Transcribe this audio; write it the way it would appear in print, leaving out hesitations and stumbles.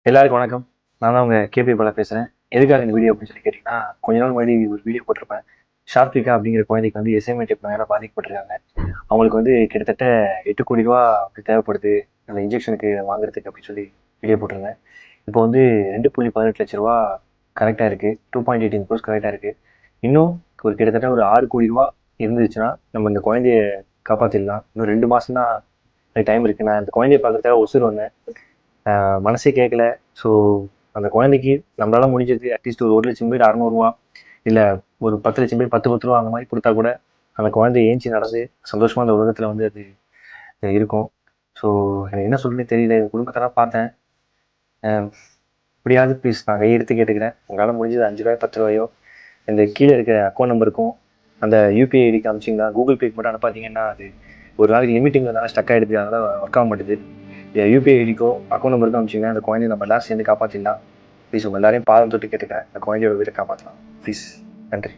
எல்லாருக்கும் வணக்கம். நான் தான் உங்கள் கேபி பாலா பேசுகிறேன். எதுக்காக இந்த வீடியோ அப்படின்னு சொல்லி கேட்டிங்கன்னா, கொஞ்ச நாள் முன்னாடி ஒரு வீடியோ போட்டிருப்பேன். ஷாத்விகா அப்படிங்கிற குழந்தைக்கு வந்து எஸ்எம்ஏ டெப்னால பாதிக்கப்பட்டிருக்காங்க. அவங்களுக்கு வந்து கிட்டத்தட்ட 8 கோடி ரூபா தேவைப்படுது அந்த இன்ஜெக்ஷனுக்கு வாங்குறதுக்கு அப்படின்னு சொல்லி வீடியோ போட்டிருந்தேன். இப்போ வந்து 2,18 லட்ச ரூபா கரெக்டாக இருக்குது. 2.18 க்ரோஸ் கரெக்டாக இருக்குது. இன்னும் ஒரு கிட்டத்தட்ட ஒரு 6 கோடி ரூபா இருந்துச்சுன்னா நம்ம இந்த குழந்தைய காப்பாற்றிடலாம். இன்னும் 2 மாதம் தான் டைம் இருக்குது. நான் இந்த குழந்தைய பார்க்குறதுக்காக ஒசூர் வந்தேன். மனசே கேட்கல. ஸோ அந்த குழந்தைக்கு நம்மளால முடிஞ்சது அட்லீஸ்ட் ஒரு 1,00,000 பேர் 600 ரூபா இல்லை ஒரு 10,00,000 பேர் 10 அந்த மாதிரி கொடுத்தா கூட அந்த குழந்தை ஏஞ்சி நடந்து சந்தோஷமா அந்த உலகத்தில் வந்து அது இருக்கும். ஸோ எனக்கு என்ன சொல்லுன்னு தெரியல. என் குடும்பத்தெல்லாம் பார்த்தேன். எப்படியாவது ப்ளீஸ் நான் கையெடுத்து கேட்டுக்கிறேன். உங்களால் முடிஞ்சது 5 ரூபாயோ 10 ரூபாயோ இந்த கீழே இருக்கிற அக்கௌண்ட் நம்பருக்கும் அந்த யூபிஐ ஐடிக்கு அனுப்பிச்சிங்கன்னா கூகுள் பேக்கு மட்டும் அனுப்பாதீங்கன்னா அது ஒரு நாளைக்கு லிமிட்டிங் வந்தாலும் ஸ்டக் ஆகிடுது. அதனால் ஒர்க் ஆக மாட்டேது. யூபிஐ ஐடிக்கோ அக்கௌண்ட் நம்பருக்கும் அனுப்பிச்சிங்கன்னா அந்த குழந்தைய நம்ம எல்லாரும் சேர்ந்து காப்பாற்றிடலாம். ப்ளீஸ் உங்கள் எல்லாரையும் பாதம் தொட்டு கேட்டுக்கிறேன். அந்த குழந்தையோட வீட்டை காப்பாற்றலாம் ப்ளீஸ். நன்றி.